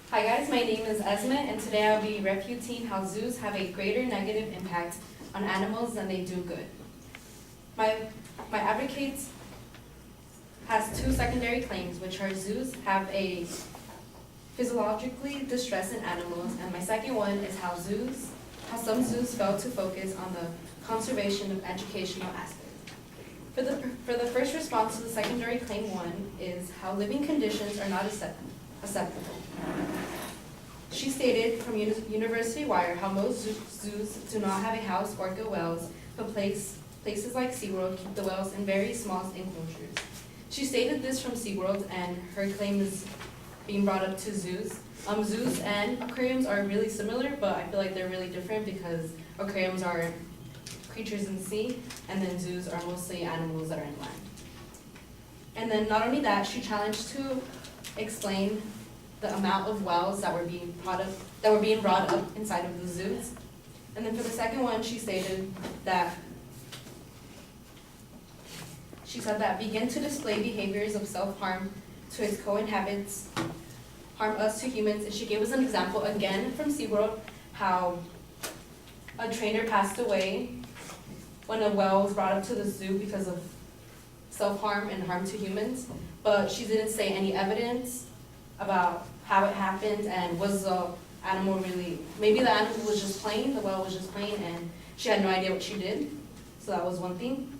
Hi guys, my name is Esme, and today I'll be refuting how zoos have a greater negative impact on animals than they do good. My advocate has two secondary claims, which are zoos have a physiologically distressing animals, and my second one is how some zoos fail to focus on the conservation of educational aspects. For the first response to the secondary claim one is how living conditions are not acceptable. She stated from University Wire how most zoos do not have a house or good wells, but places like SeaWorld keep the wells in very small enclosures. She stated this from SeaWorld, and her claim is being brought up to zoos. Zoos and aquariums are really similar, but I feel like they're really different because aquariums are creatures in the sea, and then zoos are mostly animals that are in land. And then not only that, she challenged to explain the amount of wells that were being brought up inside of the zoos. And then for the second one, she said that begin to display behaviors of self-harm to its co-inhabitants, harm us to humans. And she gave us an example again from SeaWorld, how a trainer passed away when a well was brought up to the zoo because of self-harm and harm to humans, but she didn't say any evidence about how it happened, and was the animal really, maybe the animal was just playing, the well was just playing, and she had no idea what she did. So that was one thing.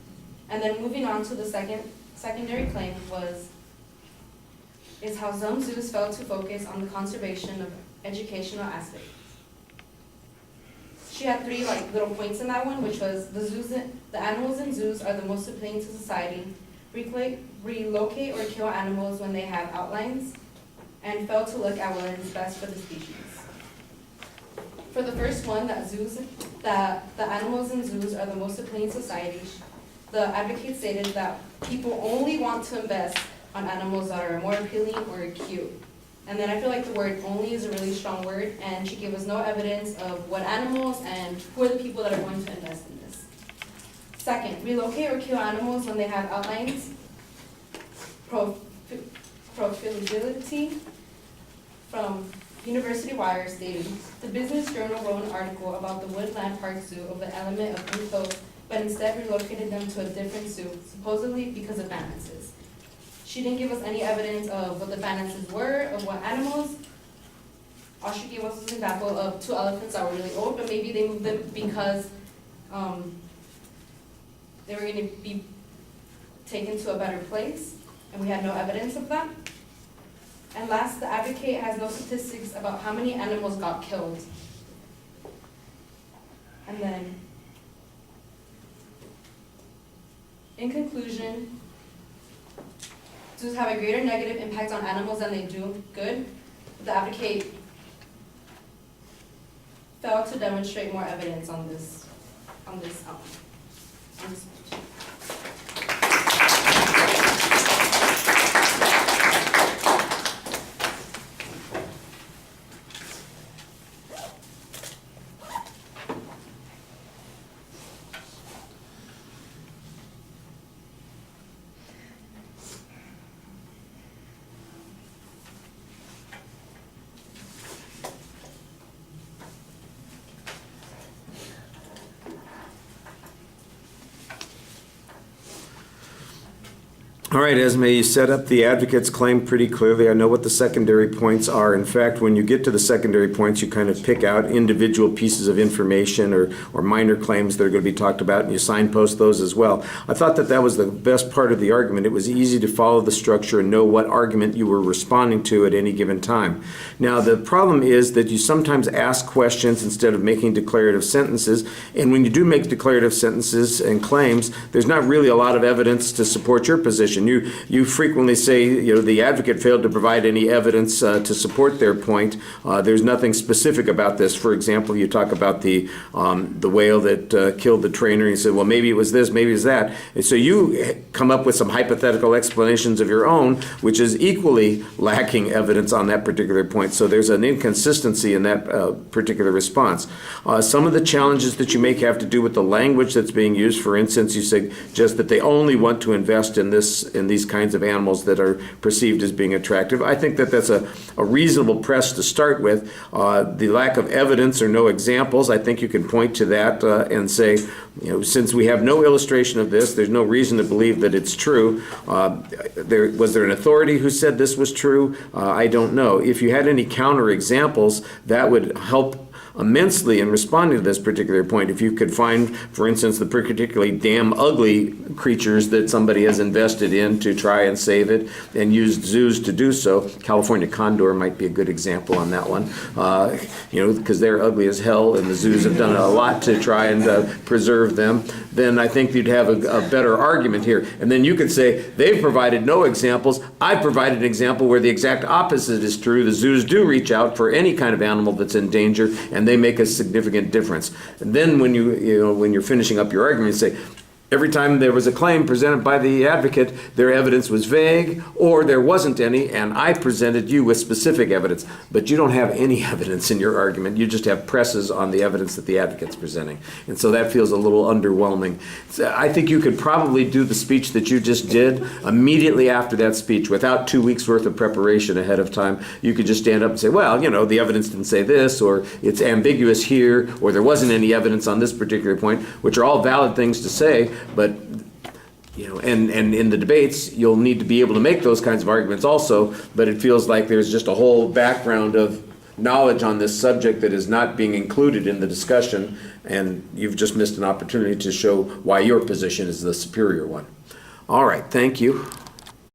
And then moving on to the secondary claim is how some zoos fail to focus on the conservation of educational aspects. She had three little points in that one, which was the animals in zoos are the most appealing to society, relocate or kill animals when they have outlines, and fail to look at what is best for the species. For the first one, that the animals in zoos are the most appealing to society, the advocate stated that people only want to invest on animals that are more appealing or cute. And then I feel like the word only is a really strong word, and she gave us no evidence of what animals and who are the people that are going to invest in this. Second, relocate or kill animals when they have outlines. Profitability from University Wire stated, the Business Journal wrote an article about the Woodland Park Zoo of the element of info, but instead relocated them to a different zoo, supposedly because of finances. She didn't give us any evidence of what the finances were, of what animals. All she gave us was an example of two elephants that were really old, but maybe they moved them because they were going to be taken to a better place, and we had no evidence of that. And last, the advocate has no statistics about how many animals got killed. And then, in conclusion, zoos have a greater negative impact on animals than they do good. The advocate failed to demonstrate more evidence on this page. All right, Esme, you set up the advocate's claim pretty clearly. I know what the secondary points are. In fact, when you get to the secondary points, you kind of pick out individual pieces of information or minor claims that are going to be talked about, and you signpost those as well. I thought that was the best part of the argument. It was easy to follow the structure and know what argument you were responding to at any given time. Now, the problem is that you sometimes ask questions instead of making declarative sentences, and when you do make declarative sentences and claims, there's not really a lot of evidence to support your position. You frequently say, the advocate failed to provide any evidence to support their point. There's nothing specific about this. For example, you talk about the whale that killed the trainer, and you said, well, maybe it was this, maybe it was that. And so you come up with some hypothetical explanations of your own, which is equally lacking evidence on that particular point. So there's an inconsistency in that particular response. Some of the challenges that you make have to do with the language that's being used. For instance, you say just that they only want to invest in this in these kinds of animals that are perceived as being attractive. I think that that's a reasonable press to start with. The lack of evidence or no examples, I think you can point to that and say, since we have no illustration of this, there's no reason to believe that it's true. Was there an authority who said this was true? I don't know. If you had any counter examples, that would help immensely in responding to this particular point. If you could find, for instance, the particularly damn ugly creatures that somebody has invested in to try and save it and used zoos to do so. California condor might be a good example on that one, because they're ugly as hell and the zoos have done a lot to try and preserve them. Then I think you'd have a better argument here. And then you could say, they've provided no examples. I've provided an example where the exact opposite is true. The zoos do reach out for any kind of animal that's in danger, and they make a significant difference. And then when when you're finishing up your argument, you say, every time there was a claim presented by the advocate, their evidence was vague or there wasn't any, and I presented you with specific evidence. But you don't have any evidence in your argument. You just have presses on the evidence that the advocate's presenting. And so that feels a little underwhelming. So I think you could probably do the speech that you just did immediately after that speech without 2 weeks worth of preparation ahead of time. You could just stand up and say, well, the evidence didn't say this, or it's ambiguous here, or there wasn't any evidence on this particular point, which are all valid things to say. But and in the debates, you'll need to be able to make those kinds of arguments also, but it feels like there's just a whole background of knowledge on this subject that is not being included in the discussion, and you've just missed an opportunity to show why your position is the superior one. All right, thank you.